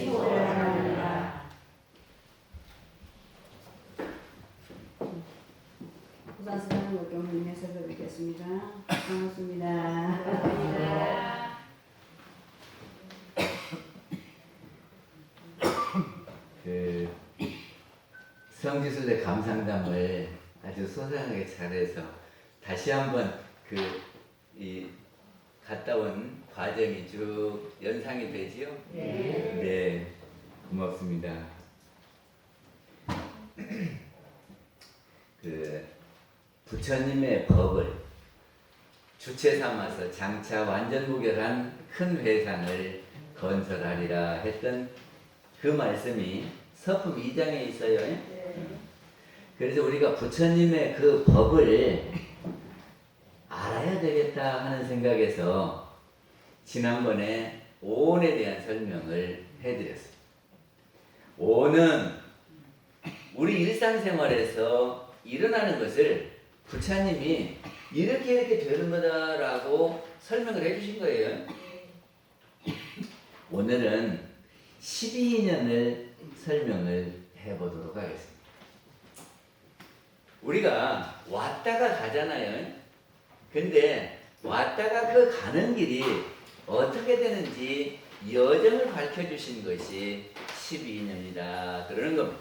소원을 하나니라. 부산시장 목욕님에서 뵙겠습니다. 반갑습니다. 그 성지순례 감상담을 아주 소상하게 잘해서 다시 한번 이 갔다 온 과정이 쭉 연상이 되지요? 네, 고맙습니다. 그 부처님의 법을 주체 삼아서 장차 완전무결한 큰 회상을 건설하리라 했던 그 말씀이 서품 2장에 있어요. 그래서 우리가 부처님의 그 법을 알아야 되겠다 하는 생각에서 지난번에 오온에 대한 설명을 해드렸습니다. 오온은 우리 일상생활에서 일어나는 것을 부처님이 이렇게 되는 거다라고 설명을 해주신 거예요. 오늘은 12인연을 설명을 해보도록 하겠습니다. 우리가 왔다가 가잖아요. 근데 왔다가 그 가는 길이 어떻게 되는지 여정을 밝혀주신 것이 12인연이다 그러는 겁니다.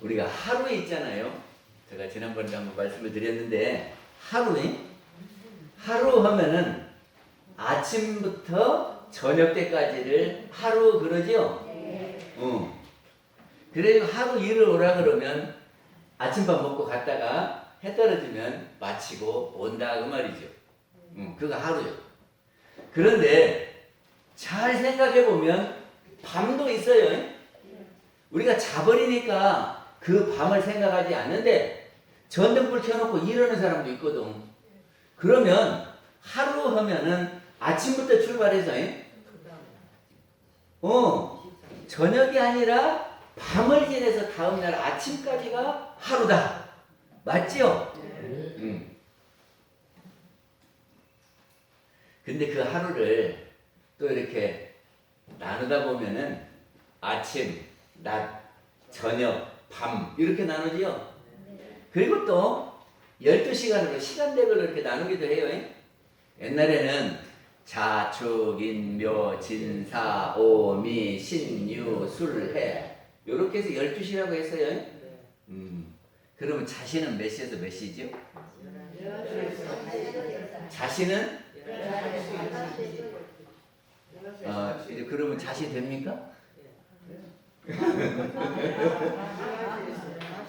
우리가 하루에 있잖아요. 제가 지난번에 한번 말씀을 드렸는데 하루 하면은 아침부터 저녁 때까지를 하루 그러죠? 그래서 하루 일을 오라 그러면 아침밥 먹고 갔다가 해 떨어지면 마치고 온다 그 말이죠. 그거 하루요. 그런데 잘 생각해 보면 밤도 있어요. 우리가 자버리니까 그 밤을 생각하지 않는데 전등불 켜놓고 이러는 사람도 있거든. 그러면 하루 하면은 아침부터 출발해서 저녁이 아니라 밤을 지내서 다음날 아침까지가 하루다. 맞지요? 근데 그 하루를 또 이렇게 나누다 보면은 아침, 낮, 저녁, 밤 이렇게 나누지요? 그리고 또 12시간으로 시간대별로 이렇게 나누기도 해요. 옛날에는 자축, 인묘, 진사, 오미, 신유, 술해 이렇게 해서 12시라고 했어요. 그러면 자신은 몇 시에서 몇 시죠? 자신은? 이제 그러면 자신 됩니까?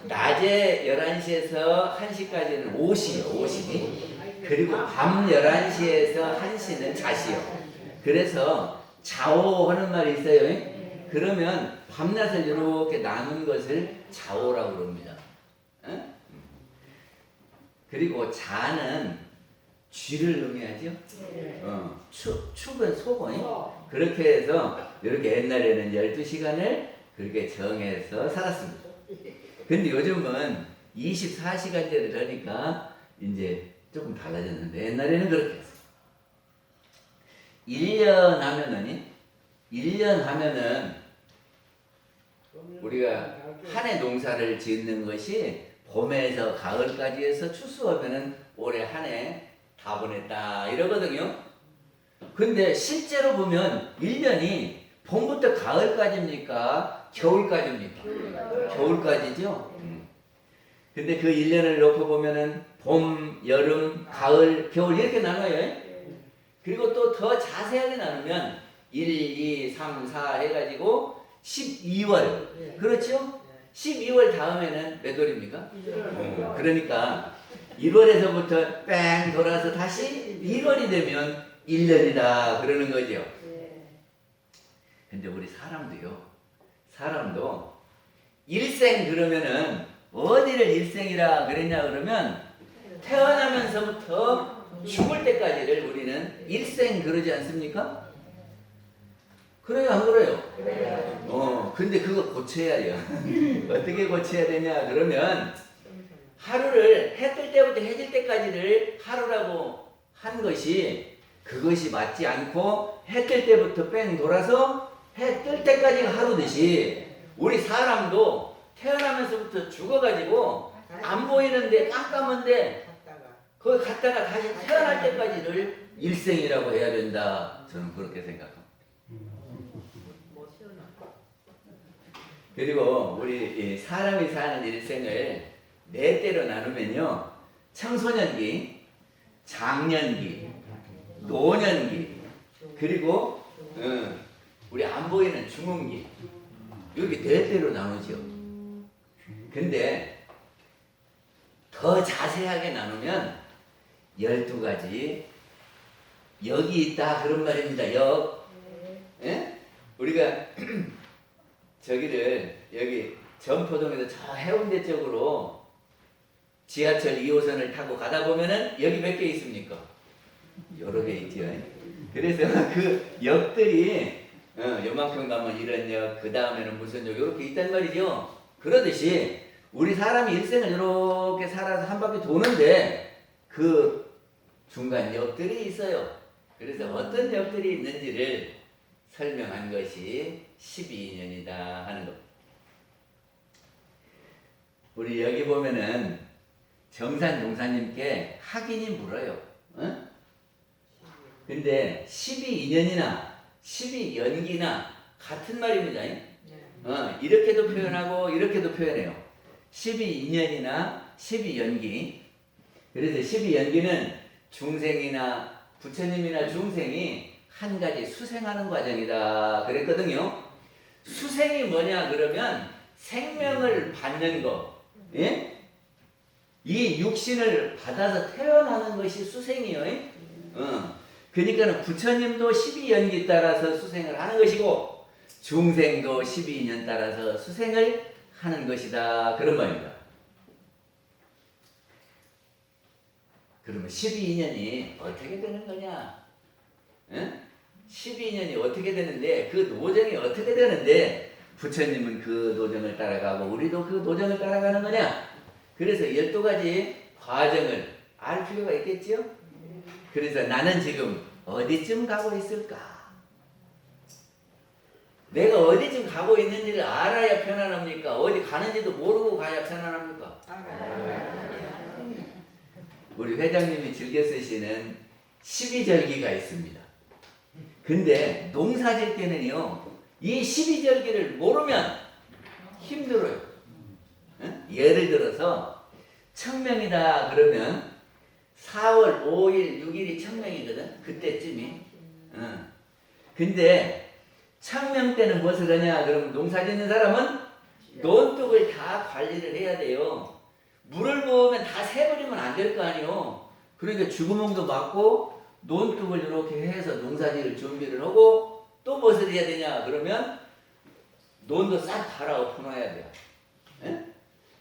낮에 11시에서 1시까지는 오시요, 오시. 그리고 밤 11시에서 1시는 자시요. 그래서 자오하는 말이 있어요. 그러면 밤낮을 이렇게 나눈 것을 자오라고 그럽니다. 그리고 자는 쥐를 의미하죠. 축은 소고. 그렇게 해서 이렇게 옛날에는 12시간을 그렇게 정해서 살았습니다. 근데 요즘은 24시간제를 하니까 이제 조금 달라졌는데 옛날에는 그렇게 했어요. 1년 하면은 우리가 한 해 농사를 짓는 것이 봄에서 가을까지 해서 추수하면은 올해 한 해 다 보냈다 이러거든요. 근데 실제로 보면 1년이 봄부터 가을까지입니까? 겨울까지입니까? 겨울까지죠. 근데 그 1년을 놓고 보면은 봄, 여름, 가을, 겨울 이렇게 나눠요. 그리고 또 더 자세하게 나누면 1, 2, 3, 4 해가지고 12월. 그렇죠? 12월 다음에는 몇 월입니까? 그러니까 1월에서부터 뺑 돌아서 다시 1월이 되면 1년이다 그러는 거죠. 근데 우리 사람도 일생 그러면은 어디를 일생이라 그랬냐 그러면 태어나면서부터 죽을 때까지를 우리는 일생 그러지 않습니까? 그래요, 안 그래요? 근데 그거 고쳐야 돼요. 어떻게 고쳐야 되냐 그러면 하루를 해 뜰 때부터 해질 때까지를 하루라고 한 것이 그것이 맞지 않고 해 뜰 때부터 뺑 돌아서 해 뜰 때까지가 하루듯이 우리 사람도 태어나면서부터 죽어가지고 안 보이는데 깜깜한데 거기 갔다가 다시 태어날 때까지를 일생이라고 해야 된다. 저는 그렇게 생각합니다. 그리고 우리 사람이 사는 일생을 네 때로 나누면요. 청소년기, 장년기, 노년기, 그리고 우리 안 보이는 중흥기, 이렇게 네 때로 나누죠. 근데 더 자세하게 나누면 12가지 역이 있다 그런 말입니다. 역. 예? 우리가 저기를 여기 전포동에서 저 해운대 쪽으로 지하철 2호선을 타고 가다 보면은 여기 몇 개 있습니까? 여러 개 있죠. 그래서 그 역들이 요만큼 가면 이런 역, 그 다음에는 무슨 역 이렇게 있단 말이죠. 그러듯이 우리 사람이 일생을 이렇게 살아서 한 바퀴 도는데 그 중간 역들이 있어요. 그래서 어떤 역들이 있는지를 설명한 것이 12인연이다 하는 것. 우리 여기 보면은 정산 용사님께 학인이 물어요. 어? 근데 12인연이나 12연기나 같은 말입니다. 이렇게도 표현하고 이렇게도 표현해요. 12인연이나 12연기. 그래서 12연기는 중생이나 부처님이나 중생이 한 가지 수생하는 과정이다 그랬거든요. 수생이 뭐냐 그러면 생명을 받는 거. 예? 이 육신을 받아서 태어나는 것이 수생이에요. 그러니까 부처님도 12연기 따라서 수생을 하는 것이고 중생도 12년 따라서 수생을 하는 것이다 그런 말입니다. 그러면 12년이 어떻게 되는 거냐? 12년이 어떻게 되는데 그 노정이 어떻게 되는데 부처님은 그 노정을 따라가고 우리도 그 노정을 따라가는 거냐? 그래서 12가지 과정을 알 필요가 있겠죠? 그래서 나는 지금 어디쯤 가고 있을까? 내가 어디쯤 가고 있는지를 알아야 편안합니까? 어디 가는지도 모르고 가야 편안합니까? 우리 회장님이 즐겨 쓰시는 12절기가 있습니다. 근데 농사질 때는요, 이 12절기를 모르면 힘들어요. 예를 들어서 청명이다 그러면 4월 5일, 6일이 청명이거든. 그때쯤이. 근데 청명 때는 무엇을 하냐? 그러면 농사 짓는 사람은 논둑을 다 관리를 해야 돼요. 물을 부으면 다 새버리면 안 될 거 아니요. 그러니까 쥐구멍도 막고 논둑을 이렇게 해서 농사지을 준비를 하고 또 무엇을 해야 되냐? 그러면 논도 싹 갈아엎어놔야 돼요. 에?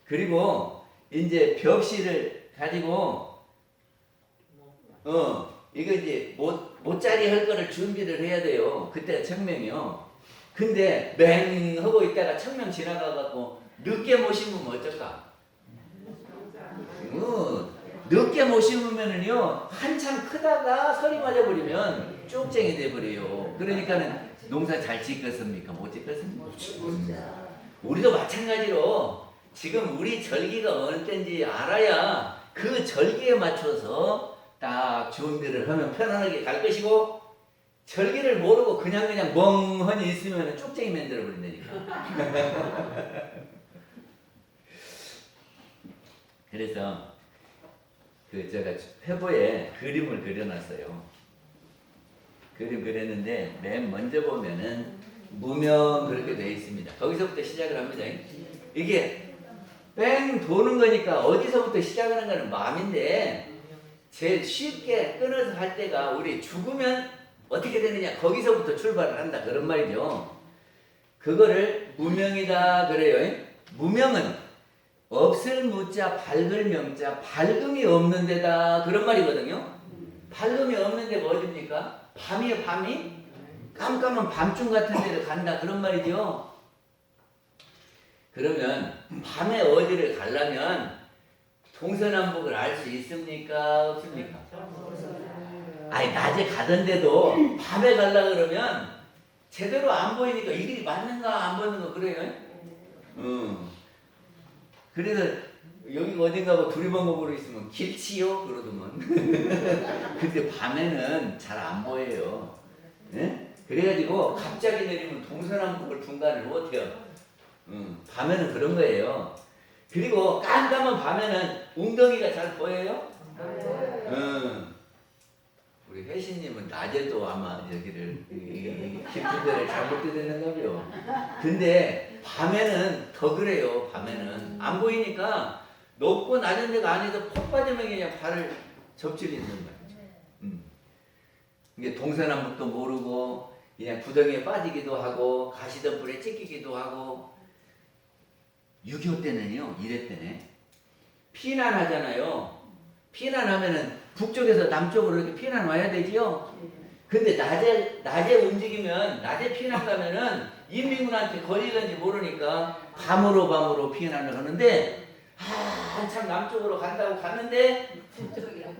그리고 이제 벽실을 가지고 이거 이제 못자리 할 거를 준비를 해야 돼요. 그때가 청명이요. 근데 맹 하고 있다가 청명 지나가갖고 늦게 못 심으면 어쩔까? 늦게 못 심으면은요 한참 크다가 설이 맞아버리면 쪽쟁이 돼버려요. 그러니까는 농사 잘 짓겠습니까? 못 짓겠습니까? 우리도 마찬가지로 지금 우리 절기가 어느 때인지 알아야 그 절기에 맞춰서 딱 준비를 하면 편안하게 갈 것이고 절기를 모르고 그냥 멍하니 있으면 쪽쟁이 만들어 버린다니까. 그래서 제가 회보에 그림을 그려놨어요. 그림 그렸는데 맨 먼저 보면은 무명 그렇게 되어 있습니다. 거기서부터 시작을 합니다. 이게 뺑 도는 거니까 어디서부터 시작하는 거는 마음인데 제일 쉽게 끊어서 할 때가 우리 죽으면 어떻게 되느냐 거기서부터 출발을 한다 그런 말이죠. 그거를 무명이다 그래요. 무명은 없을 무자 밝을 명자 밝음이 없는 데다 그런 말이거든요. 밝음이 없는 데가 어딥니까? 밤이에요. 밤이 깜깜한 밤중 같은 데를 간다 그런 말이죠. 그러면 밤에 어디를 가려면 동서남북을 알 수 있습니까? 없습니까? 아니 낮에 가던데도 밤에 가려 그러면 제대로 안 보이니까 이 길이 맞는가 안 맞는가 그래요. 그래서 여기가 어딘가 두리번거리고 있으면 길치요 그러더만. 근데 밤에는 잘 안 보여요. 예? 그래가지고 갑자기 내리면 동서남북을 분간을 못해요. 밤에는 그런 거예요. 그리고 깜깜한 밤에는 웅덩이가 잘 보여요? 우리 혜신님은 낮에도 아마 여기를 깊은 데를 잘못 들었는가요. 근데 밤에는 더 그래요. 밤에는 안 보이니까 높고 낮은 데가 아니어서 폭 빠지면 그냥 발을 접질리는 말이죠. 이게 동서남북도 모르고 그냥 구덩이에 빠지기도 하고 가시덤불에 찢기기도 하고. 6.25 때는요, 이래 때네. 피난하잖아요. 피난하면은 북쪽에서 남쪽으로 이렇게 피난 와야 되지요. 근데 낮에 움직이면, 낮에 피난 가면은 인민군한테 걸리는지 모르니까 밤으로 피난을 하는데, 한참 남쪽으로 간다고 갔는데,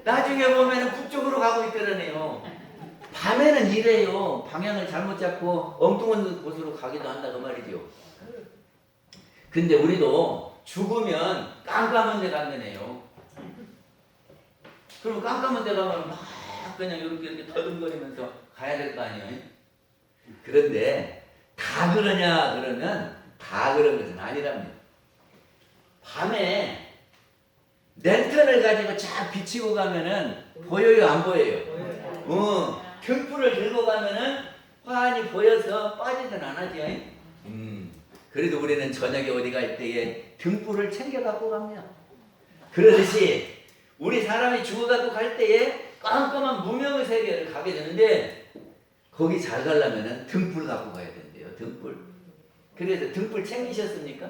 나중에 보면은 북쪽으로 가고 있더라네요. 밤에는 이래요. 방향을 잘못 잡고 엉뚱한 곳으로 가기도 한다고 말이죠. 근데 우리도 죽으면 깜깜한 데 간다네요. 그럼 깜깜한 데 가면 막 그냥 이렇게 더듬거리면서 가야 될 거 아니에요? 그런데 다 그러냐 그러면 다 그런 것은 아니랍니다. 밤에 랜턴을 가지고 쫙 비치고 가면은 보여요 안 보여요? 등불을 들고 가면은 환히 보여서 빠지든 안 하지. 그래도 우리는 저녁에 어디 갈 때에 등불을 챙겨 갖고 갑니다. 그러듯이 우리 사람이 죽어 갖고 갈 때에 깜깜한 무명의 세계를 가게 되는데 거기 잘 가려면은 등불 갖고 가야 된대요. 등불. 그래서 등불 챙기셨습니까?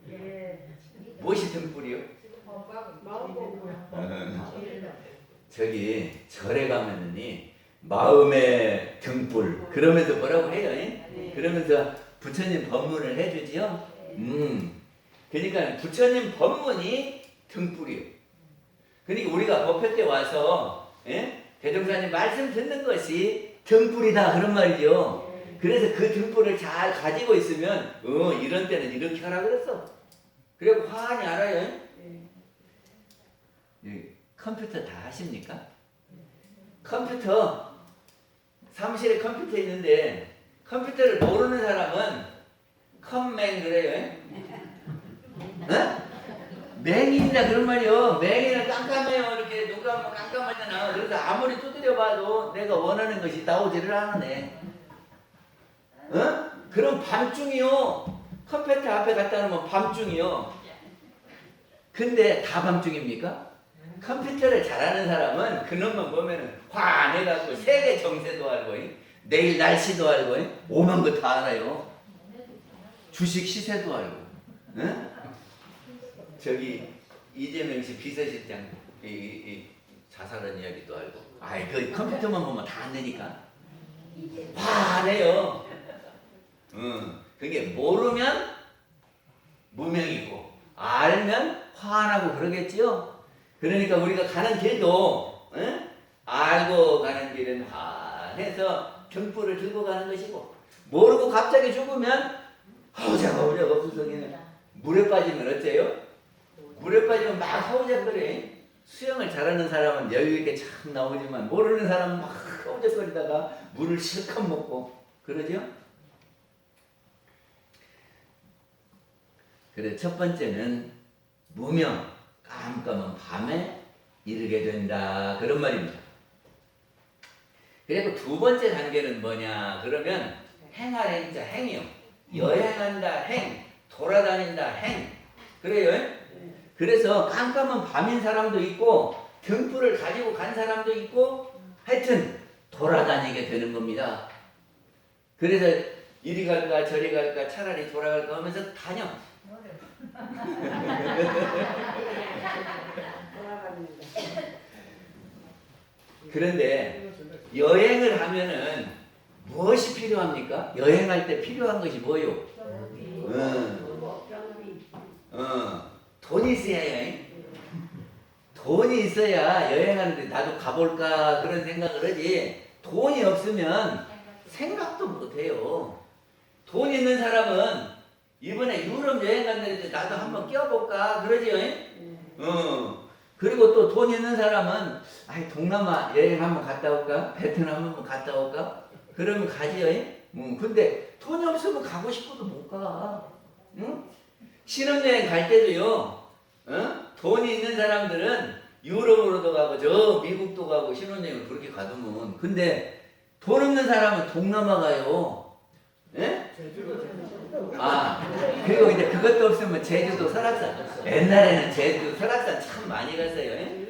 네. 무엇이 등불이요? 저기 절에 가면은 마음의 등불 그러면서 뭐라고 해요? 그러면서 부처님 법문을 해주지요. 그러니까 부처님 법문이 등불이요. 그러니까 우리가 법회 때 와서 대종사님 말씀 듣는 것이 등불이다 그런 말이죠. 그래서 그 등불을 잘 가지고 있으면 이런 때는 이렇게 하라 그랬어. 그리고 환히 알아요. 컴퓨터 다 하십니까? 컴퓨터 사무실에 컴퓨터 있는데 컴퓨터를 모르는 사람은 컴맹 그래요. 맹인이다 그런 말이요. 맹인은 깜깜해요. 이렇게 눈 감으면 깜깜하잖아. 그래서 아무리 두드려봐도 내가 원하는 것이 나오지를 않네. 그럼 밤중이요. 컴퓨터 앞에 갖다 놓으면 밤중이요. 근데 다 밤중입니까? 컴퓨터를 잘하는 사람은 그놈만 보면은 환해갖고 세계 정세도 알고 내일 날씨도 알고 오만 거 다 알아요. 주식 시세도 알고. 저기 이재명 씨 비서실장 자살한 이야기도 알고. 그 컴퓨터만 보면 다 안 되니까. 환해요. 그게 모르면 무명이고 알면 환하고 그러겠지요. 그러니까 우리가 가는 길도 알고 가는 길은 환해서 등불을 들고 가는 것이고 모르고 갑자기 죽으면 허우적허우적 구석에는 물에 빠지면 어째요? 물에 빠지면 막 허우적거려. 수영을 잘하는 사람은 여유 있게 참 나오지만 모르는 사람은 막 허우적거리다가 물을 실컷 먹고 그러죠? 그래 첫 번째는 무명 깜깜한 밤에 이르게 된다 그런 말입니다. 그리고 두 번째 단계는 뭐냐 그러면 행할 행자 행이요. 여행한다 행, 돌아다닌다 행. 그래요? 그래서 깜깜한 밤인 사람도 있고 등불을 가지고 간 사람도 있고 하여튼 돌아다니게 되는 겁니다. 그래서 이리 갈까 저리 갈까 차라리 돌아갈까 하면서 다녀. 그런데 여행을 하면은 무엇이 필요합니까? 여행할 때 필요한 것이 뭐요? 돈 있어야 해. 돈이 있어야 여행하는데 나도 가볼까 그런 생각을 하지. 돈이 없으면 생각도 못해요. 돈 있는 사람은 이번에 유럽 여행 갔는데 나도 한번 껴볼까 그러지요. 그리고 또 돈 있는 사람은 아이 동남아 여행 한번 갔다 올까? 베트남 한번 갔다 올까? 그러면 가지요. 근데 돈이 없으면 가고 싶어도 못 가. 응? 신혼여행 갈 때도요. 돈이 있는 사람들은 유럽으로도 가고 저 미국도 가고 신혼여행을 그렇게 가두면 근데 돈 없는 사람은 동남아 가요. 예? 그리고 이제 그것도 없으면 제주도 설악산. 옛날에는 제주 설악산 참 많이 갔어요. 예?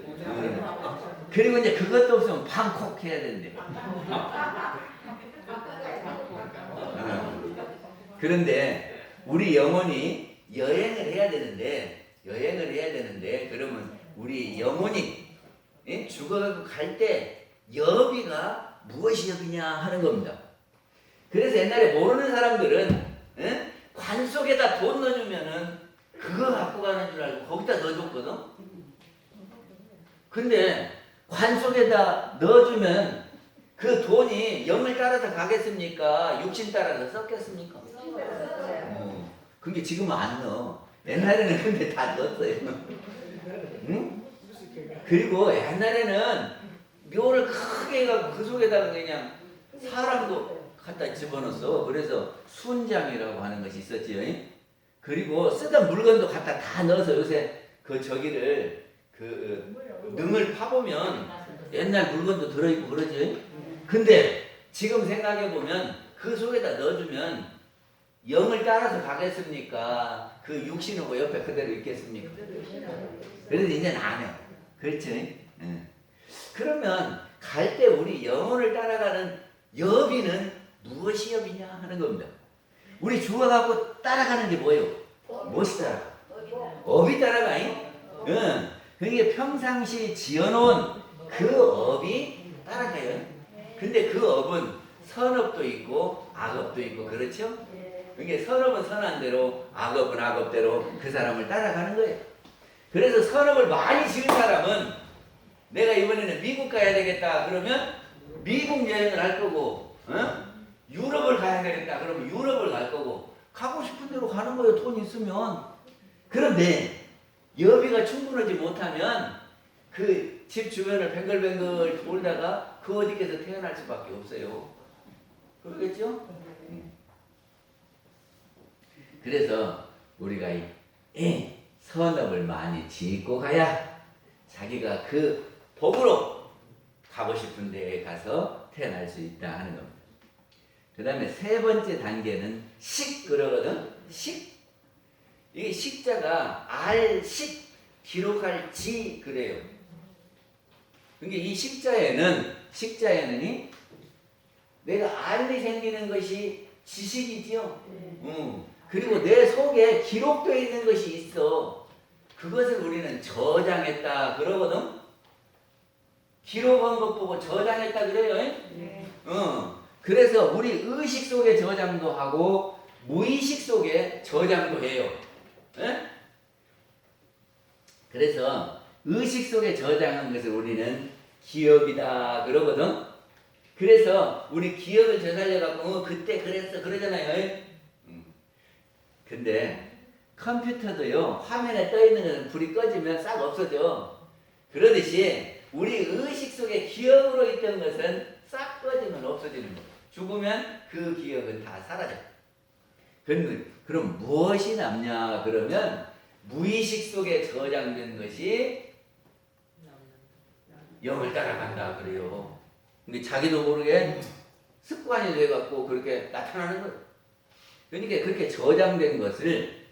그리고 이제 그것도 없으면 방콕 해야 되는데. 그런데 우리 영혼이 여행을 해야 되는데 그러면 우리 영혼이 죽어가고 갈 때 여비가 무엇이 여비냐 하는 겁니다. 그래서 옛날에 모르는 사람들은 관 속에다 돈 넣어주면은 그거 갖고 가는 줄 알고 거기다 넣어줬거든. 근데 관 속에다 넣어주면 그 돈이 영을 따라서 가겠습니까? 육신 따라서 썩겠습니까? 그게 지금은 안 넣어. 옛날에는 근데 다 넣었어요. 응? 그리고 옛날에는 묘를 크게 해가지고 그 속에다가 그냥 사람도 갖다 집어넣었어. 그래서 순장이라고 하는 것이 있었지요. 그리고 쓰던 물건도 갖다 다 넣어서 요새 그 저기를 능을 파보면 옛날 물건도 들어있고 그러지. 근데 지금 생각해보면 그 속에다 넣어주면 영을 따라서 가겠습니까? 그 육신하고 옆에 그대로 있겠습니까? 그래서 이제는 안 해. 그렇지? 그러면 갈 때 우리 영혼을 따라가는 여비는 무엇이 여비냐 하는 겁니다. 우리 죽어가고 따라가는 게 뭐예요? 무엇이 따라가? 업이 따라가. 그게 평상시 지어놓은 그 업이 따라가요. 근데 그 업은 선업도 있고 악업도 있고 그렇죠? 그게 선업은 선한 대로 악업은 악업대로 그 사람을 따라가는 거예요. 그래서 선업을 많이 지은 사람은 내가 이번에는 미국 가야 되겠다 그러면 미국 여행을 할 거고 유럽을 가야 되겠다 그러면 유럽을 갈 거고 가고 싶은 대로 가는 거예요. 돈 있으면. 그런데 여비가 충분하지 못하면 그 집 주변을 뱅글뱅글 돌다가 그 어디께서 태어날 수밖에 없어요. 그러겠죠? 그래서 우리가 선업을 많이 짓고 가야 자기가 그 복으로 가고 싶은 데에 가서 태어날 수 있다 하는 겁니다. 그 다음에 세 번째 단계는 식 그러거든. 식. 이게 식자가 알식 기록할 지 그래요. 그러니까 이 식자에는 내가 알이 생기는 것이 지식이지요. 그리고 내 속에 기록되어 있는 것이 있어. 그것을 우리는 저장했다 그러거든. 기록한 것 보고 저장했다 그래요. 네. 그래서 우리 의식 속에 저장도 하고 무의식 속에 저장도 해요. 네? 그래서 의식 속에 저장한 것을 우리는 기억이다 그러거든. 그래서 우리 기억을 되살려갖고 그때 그랬어 그러잖아요. 근데 컴퓨터도요 화면에 떠있는 것은 불이 꺼지면 싹 없어져. 그러듯이 우리 의식 속에 기억으로 있던 것은 싹 꺼지면 없어지는 거예요. 죽으면 그 기억은 다 사라져. 그럼 무엇이 남냐 그러면 무의식 속에 저장된 것이 영을 따라간다 그래요. 근데 자기도 모르게 습관이 돼갖고 그렇게 나타나는 거예요. 그러니까 그렇게 저장된 것을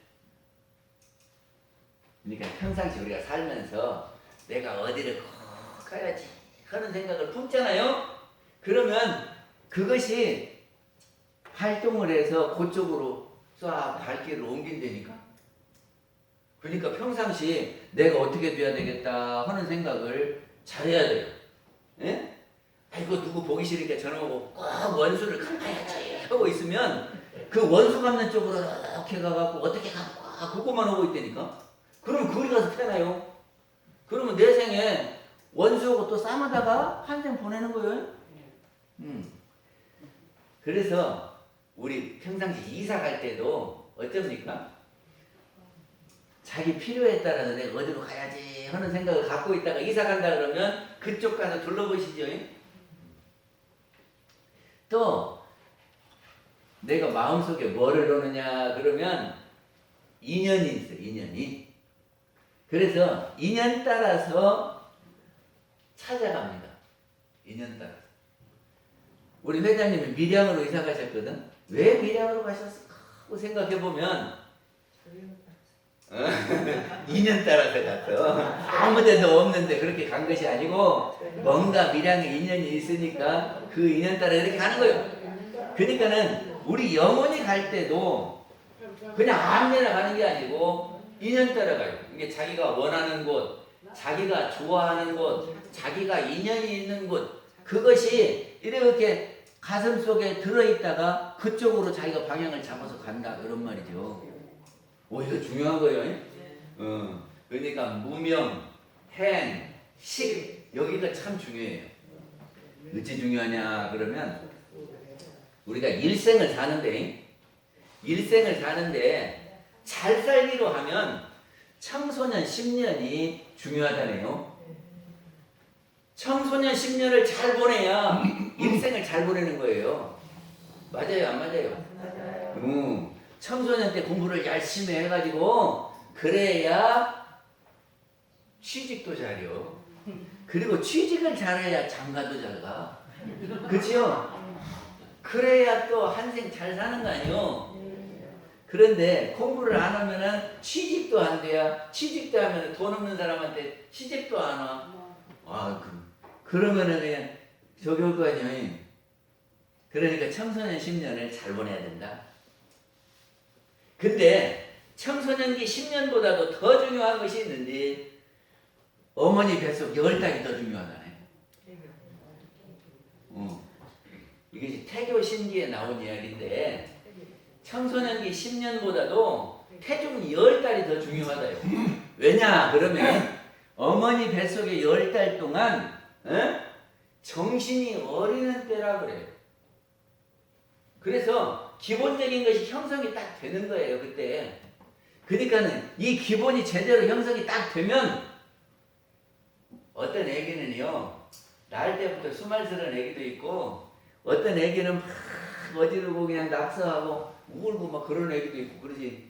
그러니까 평상시 우리가 살면서 내가 어디를 꼭 가야지 하는 생각을 품잖아요. 그러면 그것이 활동을 해서 그쪽으로 쏴 발길을 옮긴다니까. 그러니까 평상시 내가 어떻게 돼야 되겠다 하는 생각을 잘해야 돼요. 예? 아이고 누구 보기 싫으니까 전화 오고 꼭 원수를 갚아야지 하고 있으면 그 원수 갚는 쪽으로 이렇게 가갖고 어떻게 갚아 그거만 하고 있다니까. 그럼 거기 가서 태어나요. 그러면 내 생에 원수하고 또 싸우다가 한 생 보내는 거예요. 그래서 우리 평상시 이사 갈 때도 어쩝니까? 자기 필요에 따라서 내가 어디로 가야지 하는 생각을 갖고 있다가 이사 간다 그러면 그쪽 가서 둘러보시죠. 또 내가 마음속에 뭐를 놓느냐 그러면 인연이 있어요. 인연이. 그래서 인연 따라서 찾아갑니다. 인연 따라서. 우리 회장님이 밀양으로 이사 가셨거든. 왜 밀양으로 가셨을까 하고 생각해보면 인연 따라서 갔어. 아무 데도 없는데 그렇게 간 것이 아니고 뭔가 밀양에 인연이 있으니까 그 인연 따라 이렇게 가는 거예요. 그러니까는 우리 영혼이 갈 때도 그냥 아무데나 가는 게 아니고 인연 따라 가요. 이게 자기가 원하는 곳, 자기가 좋아하는 곳, 자기가 인연이 있는 곳, 그것이 이렇게 가슴 속에 들어있다가 그쪽으로 자기가 방향을 잡아서 간다 그런 말이죠. 이거 중요한 거예요. 그러니까 무명, 행, 식 여기가 참 중요해요. 어찌 중요하냐 그러면 우리가 일생을 사는데 잘 살기로 하면 청소년 10년이 중요하다네요. 청소년 10년을 잘 보내야 일생을 잘 보내는 거예요. 맞아요, 안 맞아요? 맞아요. 청소년 때 공부를 열심히 해가지고 그래야 취직도 잘해요. 그리고 취직을 잘해야 장가도 잘 가. 그렇죠? 그래야 또 한생 잘 사는 거 아니요? 그런데 공부를 안 하면은 취직도 안 돼야 취직도 하면 돈 없는 사람한테 시집도 안 와. 그러면은 그냥 저기 올 거 아니에요. 그러니까 청소년 10년을 잘 보내야 된다. 근데 청소년기 10년보다도 더 중요한 것이 있는데 어머니 뱃속 10달이 더 중요하다네. 이게 태교 신기에 나온 이야기인데 청소년기 10년보다도 태중 10달이 더 중요하다요. 왜냐 그러면 어머니 뱃속에 10달 동안 정신이 어리는 때라 그래요. 그래서 기본적인 것이 형성이 딱 되는 거예요. 그때. 그러니까는 이 기본이 제대로 형성이 딱 되면 어떤 애기는요 날 때부터 수말스러운 애기도 있고 어떤 애기는 막 어디로 그냥 낙서하고 울고 막 그런 애기도 있고 그러지.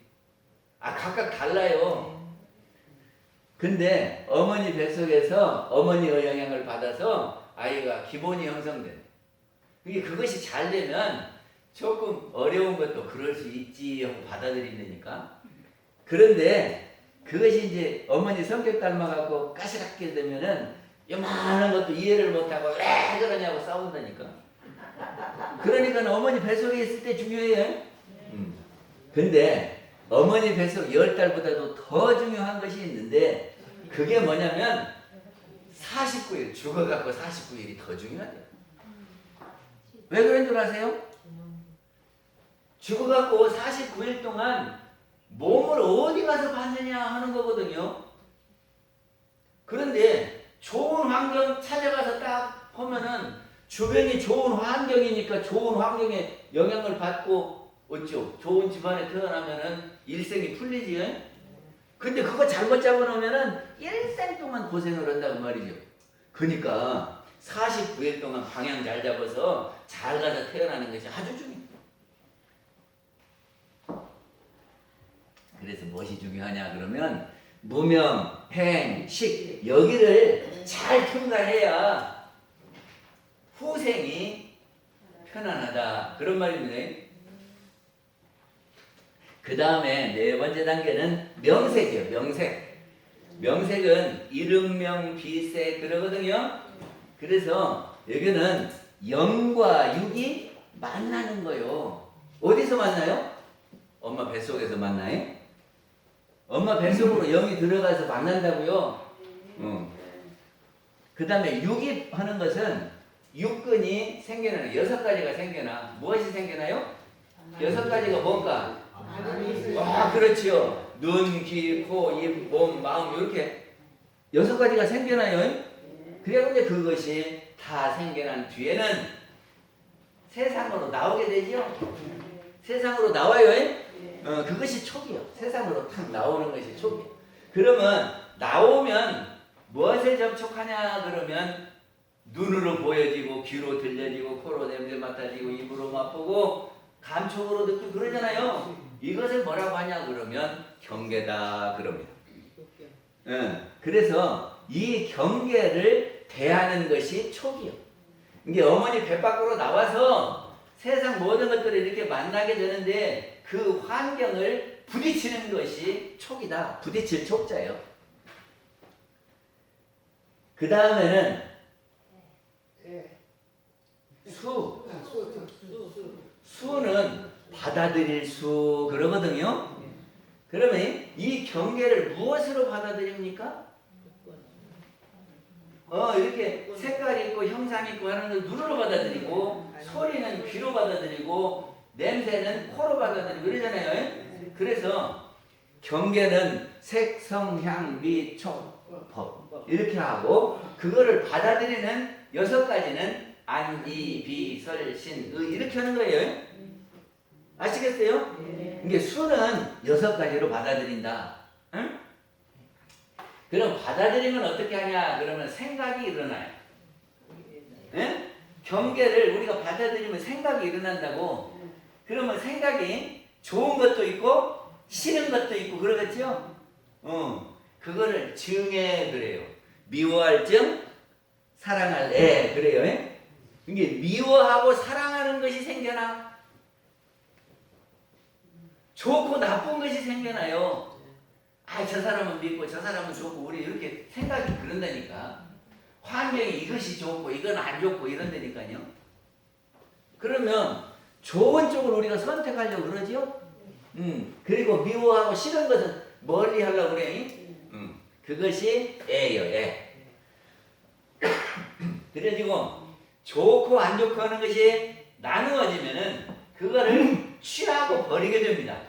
각각 달라요. 근데 어머니 뱃속에서 어머니의 영향을 받아서 아이가 기본이 형성돼. 그것이 잘 되면 조금 어려운 것도 그럴 수 있지 하고 받아들인다니까. 그런데 그것이 이제 어머니 성격 닮아갖고 까시락게 되면은 요만한 것도 이해를 못하고 왜 그러냐고 싸운다니까. 그러니까 어머니 뱃속에 있을 때 중요해요. 근데 어머니 뱃속 10달보다도 더 중요한 것이 있는데 그게 뭐냐면 49일 죽어갖고 49일이 더 중요하대요. 왜 그런 줄 아세요? 죽어갖고 49일 동안 몸을 어디 가서 봤느냐 하는 거거든요. 그런데 좋은 환경 찾아가서 딱 보면은 주변이 좋은 환경이니까 좋은 환경에 영향을 받고 어쩌 좋은 집안에 태어나면은 일생이 풀리지. 근데 그거 잘못 잡아놓으면은 일생 동안 고생을 한다고 말이죠. 그러니까 49일 동안 방향 잘 잡아서 잘 가서 태어나는 것이 아주 중요해요. 그래서 무엇이 중요하냐 그러면 무명, 행, 식 여기를 잘 통과해야 후생이 편안하다 그런 말입니다. 그 다음에 네 번째 단계는 명색이에요. 명색은 이름명, 비색 그러거든요. 그래서 여기는 영과 육이 만나는 거예요. 어디서 만나요? 엄마 뱃속에서 만나요? 엄마 뱃속으로 영이 들어가서 만난다고요. 그 다음에 육이 하는 것은 육근이 생겨나요. 6가지가 생겨나. 무엇이 생겨나요? 6가지가 뭔가? 그렇지요. 눈, 귀, 코, 입, 몸, 마음 이렇게 여섯 가지가 생겨나요. 그래 근데 그것이 다 생겨난 뒤에는 세상으로 나오게 되죠. 세상으로 나와요. 그것이 촉이요. 세상으로 탁 나오는 것이 촉이요. 그러면 나오면 무엇에 접촉하냐 그러면 눈으로 보여지고 귀로 들려지고 코로 냄새 맡아지고 입으로 맛보고 감촉으로 듣고 그러잖아요. 이것을 뭐라고 하냐 그러면 경계다 그럽니다. 그래서 이 경계를 대하는 것이 촉이요. 이게 어머니 배 밖으로 나와서 세상 모든 것들을 이렇게 만나게 되는데 그 환경을 부딪히는 것이 촉이다. 부딪힐 촉자예요. 그 다음에는 수. 수는 받아들일 수 그러거든요. 그러면 이 경계를 무엇으로 받아들입니까? 이렇게 색깔 있고 형상 있고 하는 걸 눈으로 받아들이고 소리는 귀로 받아들이고 냄새는 코로 받아들이고 그러잖아요. 그래서 경계는 색, 성, 향, 미, 촉, 법 이렇게 하고 그거를 받아들이는 여섯 가지는 안, 이, 비, 설, 신, 의 이렇게 하는 거예요. 아시겠어요? 이게 수는 여섯 가지로 받아들인다. 응? 그럼 받아들이면 어떻게 하냐? 그러면 생각이 일어나요. 응? 경계를 우리가 받아들이면 생각이 일어난다고. 그러면 생각이 좋은 것도 있고 싫은 것도 있고 그러겠죠? 그거를 증에 그래요. 미워할 증, 사랑할 애 그래요. 이게 미워하고 사랑하는 것이 생겨나. 좋고 나쁜 것이 생겨나요. 저 사람은 믿고 저 사람은 좋고 우리 이렇게 생각이 그런다니까. 환경이 이것이 좋고 이건 안 좋고 이런다니까요. 그러면 좋은 쪽을 우리가 선택하려고 그러죠. 그리고 미워하고 싫은 것은 멀리 하려고 그래. 그것이 애예요. 애. 그래가지고 좋고 안 좋고 하는 것이 나누어지면은 그거를 취하고 버리게 됩니다.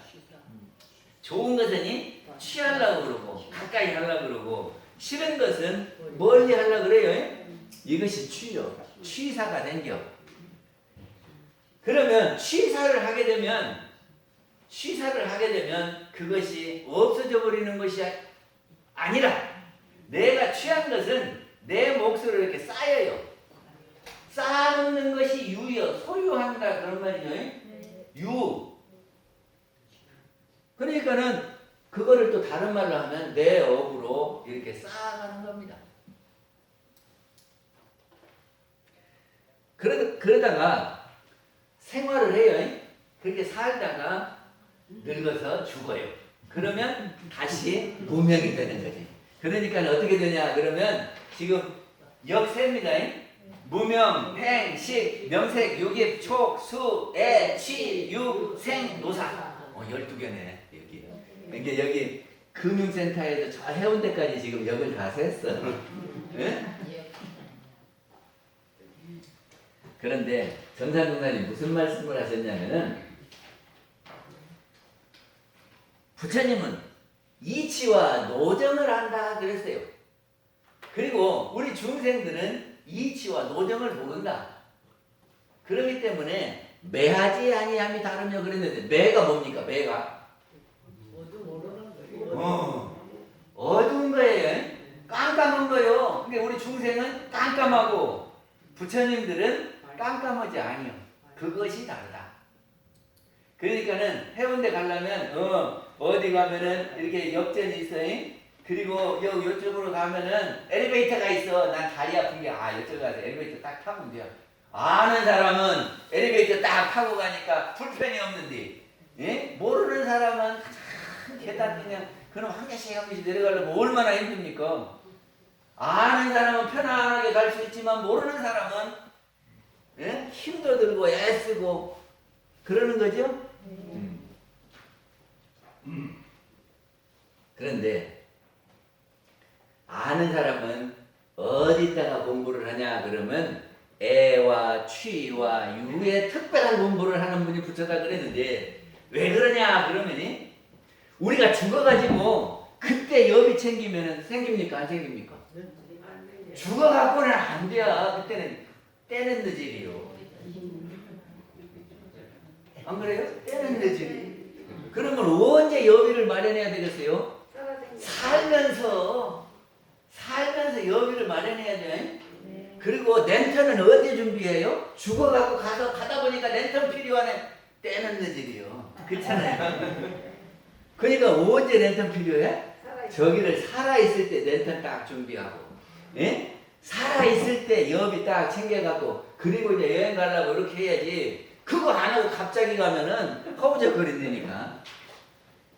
좋은 것은 취하려고 그러고 가까이 하려고 그러고 싫은 것은 멀리 하려고 그래요. 이것이 취요. 취사가 생겨. 그러면 취사를 하게 되면 그것이 없어져 버리는 것이 아니라 내가 취한 것은 내 몫으로 이렇게 쌓여요. 쌓아놓는 것이 유요. 소유한다 그런 말이죠. 유. 그러니까는 그거를 또 다른 말로 하면 내 업으로 이렇게 쌓아가는 겁니다. 그러다가 생활을 해요. 그렇게 살다가 늙어서 죽어요. 그러면 다시 무명이 되는 거지. 그러니까 어떻게 되냐 그러면 지금 역세입니다. 무명, 행, 식, 명색, 유깁, 촉, 수, 애, 취, 유, 생, 노사. 12개네 여기. 이게 여기 금융센터에서 저 해운대까지 지금 역을 다 셌어. 네? 그런데 정산동사님 무슨 말씀을 하셨냐면은 부처님은 이치와 노정을 한다 그랬어요. 그리고 우리 중생들은 이치와 노정을 모른다. 그렇기 때문에 매하지 아니함이 다르며 그랬는데 매가 뭡니까? 매가 어두운 거예요. 깜깜한 거예요. 근데 우리 중생은 깜깜하고 부처님들은 깜깜하지 아니요. 그것이 다르다. 그러니까는 해운대 가려면 어디 가면은 이렇게 역전이 있어요. 그리고 이쪽으로 가면은 엘리베이터가 있어. 난 다리 아픈 게 이쪽 가서 엘리베이터 딱 타면 돼요. 아는 사람은 엘리베이터 딱 타고 가니까 불편이 없는데, 예? 모르는 사람은 계단 그냥 그럼 한 개씩 내려가려면 얼마나 힘듭니까? 아는 사람은 편안하게 갈 수 있지만 모르는 사람은 힘도 들고 애쓰고 그러는 거죠. 그런데 아는 사람은 어디다가 공부를 하냐 그러면 애와 취와 유의 특별한 공부를 하는 분이 부처다 그랬는데 왜 그러냐 그러면 우리가 죽어가지고 그때 여비 생기면은 생깁니까 안 생깁니까? 죽어갖고는 안 돼요. 그때는 때는 늦으리요. 안 그래요? 때는 늦으리. 그러면 언제 여비를 마련해야 되겠어요? 살면서 여비를 마련해야 돼. 그리고 랜턴은 언제 준비해요? 죽어갖고 가다 보니까 랜턴 필요하네. 때는 늦으리요. 그렇잖아요. 그러니까 언제 랜턴 필요해? 저기를 살아있을 때 랜턴 딱 준비하고, 예? 살아있을 때 여비 딱 챙겨갖고, 그리고 이제 여행 가려고 이렇게 해야지. 그거 안 하고 갑자기 가면은 허우적거린다니까.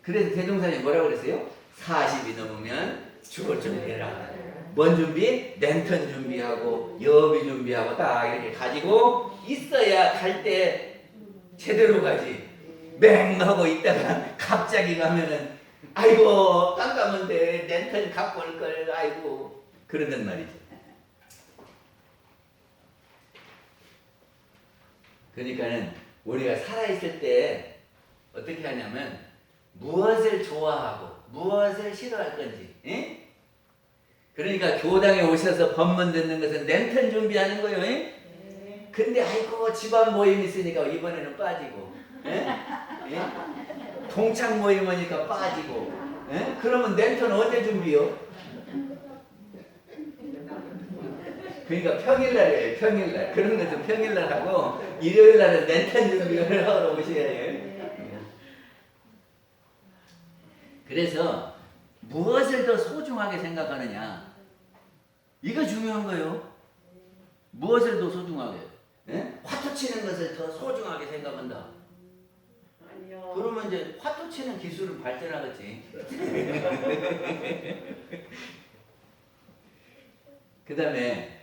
그래서 대종사님 뭐라고 그랬어요? 40이 넘으면 죽을 준비해라. 뭔 준비? 랜턴 준비하고 여비 준비하고 딱 이렇게 가지고 있어야 갈 때 제대로 가지. 맹하고 있다가 갑자기 가면은 아이고 깜깜한데 랜턴 갖고 올 걸 아이고 그런단 말이죠. 그러니까는 우리가 살아있을 때 어떻게 하냐면 무엇을 좋아하고 무엇을 싫어할 건지, 예? 그러니까 교당에 오셔서 법문 듣는 것은 랜턴 준비하는 거예요. 예? 근데 아이고 집안 모임 있으니까 이번에는 빠지고, 예? 예? 동창 모임 오니까 빠지고, 예? 그러면 랜턴 언제 준비요? 그러니까 평일날이에요. 평일날. 그런 것은 평일날 하고 일요일날은 랜턴 준비를 하러 오셔야 해요. 그래서 무엇을 더 소중하게 생각하느냐, 이거 중요한 거예요. 무엇을 더 소중하게, 예? 화투 치는 것을 더 소중하게 생각한다. 아니요. 그러면 이제 화투 치는 기술은 발전하겠지. 그 다음에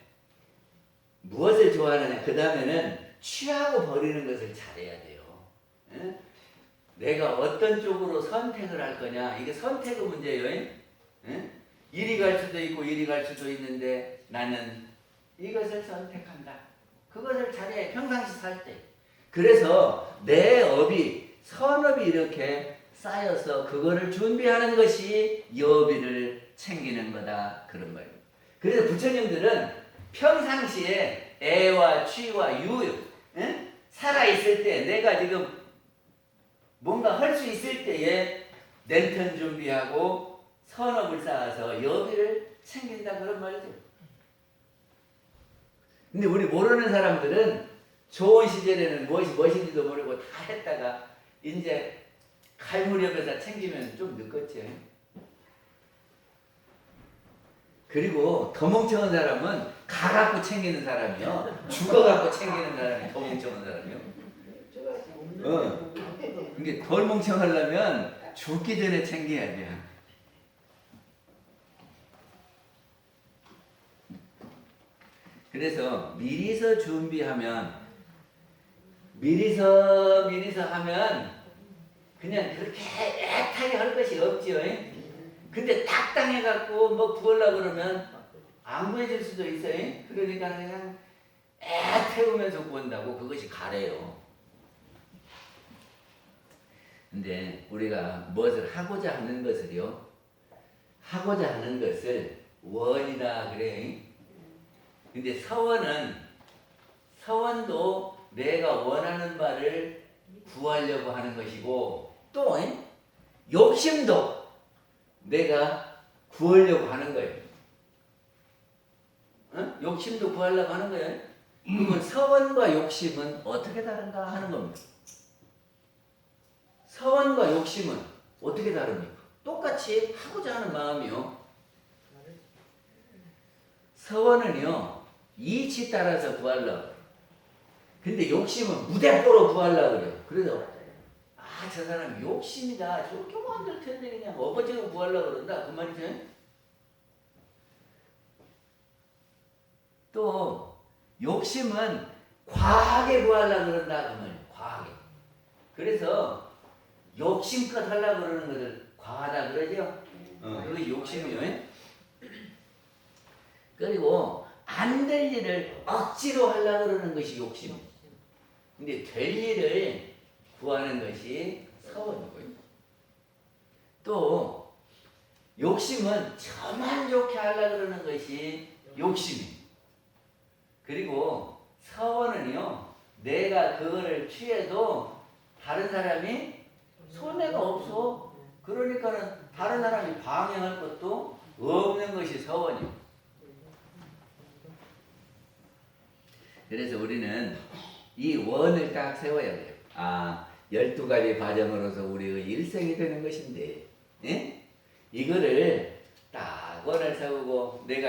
무엇을 좋아하느냐, 그 다음에는 취하고 버리는 것을 잘해야 돼요. 예? 내가 어떤 쪽으로 선택을 할 거냐, 이게 선택의 문제예요. 예? 이리 갈 수도 있고 이리 갈 수도 있는데 나는 이것을 선택한다. 그것을 잘해, 평상시 살 때. 그래서 내 업이, 선업이 이렇게 쌓여서 그거를 준비하는 것이 여비를 챙기는 거다, 그런 거예요. 그래서 부처님들은 평상시에 애와 취와 유, 예? 살아있을 때 내가 지금 뭔가 할 수 있을 때에 랜턴 준비하고 선업을 쌓아서 여비를 챙긴다, 그런 말이죠. 근데 우리 모르는 사람들은 좋은 시절에는 무엇이 무엇인지도 모르고 다 했다가 이제 갈 무렵에서 챙기면 좀 늦겠지. 그리고 더 멍청한 사람은 가갖고 챙기는 사람이요, 죽어갖고 챙기는 사람이 더 멍청한 사람이요. 이게 덜 멍청하려면 죽기 전에 챙겨야 돼. 그래서 미리서 준비하면, 미리서 하면 그냥 그렇게 애타게 할 것이 없지요. 근데 딱 당해갖고 뭐 구하려고 그러면 안 구해질 수도 있어요. 그러니까 그냥 애태우면서 구한다고 그것이 가래요. 근데 우리가 무엇을 하고자 하는 것을요, 하고자 하는 것을 원이다 그래. 근데 서원도 내가 원하는 바를 구하려고 하는 것이고, 또 욕심도 내가 구하려고 하는 거예요. 욕심도 구하려고 하는 거예요. 그러면 서원과 욕심은 어떻게 다른가 하는 겁니다. 서원과 욕심은 어떻게 다릅니까? 똑같이 하고자 하는 마음이요. 서원은요, 이치 따라서 구하려고. 근데 욕심은 무대뽀로 구하려고 그래요. 그래서 저 사람 욕심이다, 저렇게 만들 텐데 그냥 어거지로 구하려고 그런다, 그 말이죠. 또 욕심은 과하게 구하려고 그런다, 그 말이에요. 과하게. 그래서 욕심껏 하려고 그러는 것을 과하다 그러죠. 그게 욕심이에요. 그리고 안 될 일을 억지로 하려고 그러는 것이 욕심. 근데 될 일을 구하는 것이 서원이고요. 또 욕심은 저만 좋게 하려고 그러는 것이 욕심이. 그리고 서원은요, 내가 그거를 취해도 다른 사람이 손해가 없어. 그러니까는 다른 사람이 방해할 것도 없는 것이 서원이요. 그래서 우리는 이 원을 딱 세워야 돼요. 12가지 과정으로서 우리의 일생이 되는 것인데, 예? 이거를 딱 원을 세우고 내가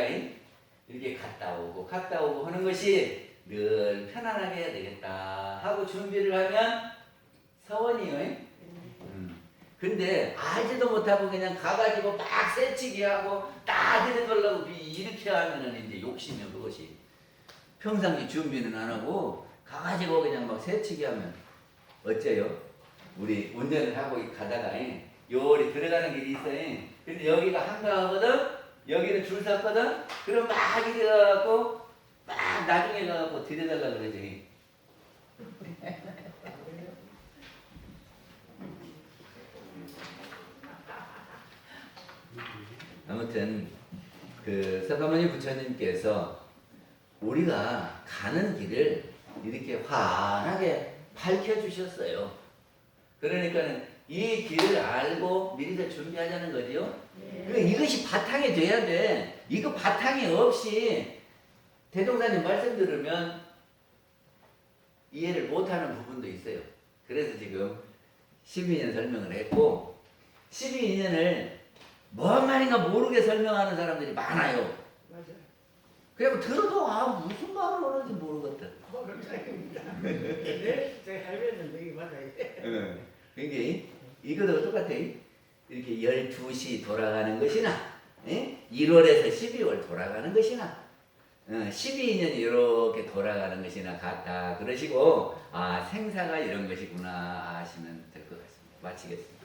이렇게 갔다 오고 하는 것이 늘 편안하게 해야 되겠다 하고 준비를 하면 서원이요. 근데 알지도 못하고 그냥 가가지고 막 새치기 하고 딱 이래달라고 이렇게 하면은 이제 욕심이요, 그것이. 평상시 준비는 안 하고 가가지고 그냥 막 새치기 하면 어째요? 우리 운전을 하고 가다가 요리 들어가는 길이 있어요. 근데 여기가 한가하거든? 여기는 줄 섰거든? 그럼 막 이래갖고 막 나중에 가갖고 들여달라 그러지. 아무튼 그 서가모니 부처님께서 우리가 가는 길을 이렇게 환하게 밝혀주셨어요. 그러니까는 이 길을 알고 미리서 준비하자는 거죠. 그러니까 이것이 바탕이 돼야 돼. 이거 바탕이 없이 대종사님 말씀 들으면 이해를 못하는 부분도 있어요. 그래서 지금 12년 설명을 했고 12년을 뭔 말인가 모르게 설명하는 사람들이 많아요. 맞아요. 그리고 들어도 무슨 말을 하는지 모르겠다. 네, 제가 할배는 이게 맞아요. 그러니까 이것도 똑같아. 이렇게 12시 돌아가는 것이나 1월에서 12월 돌아가는 것이나 12년이 이렇게 돌아가는 것이나 같다. 그러시고 생사가 이런 것이구나 하시면 될 것 같습니다. 마치겠습니다.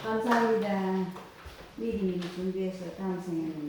감사합니다. 미리 준비해서 다음 생에는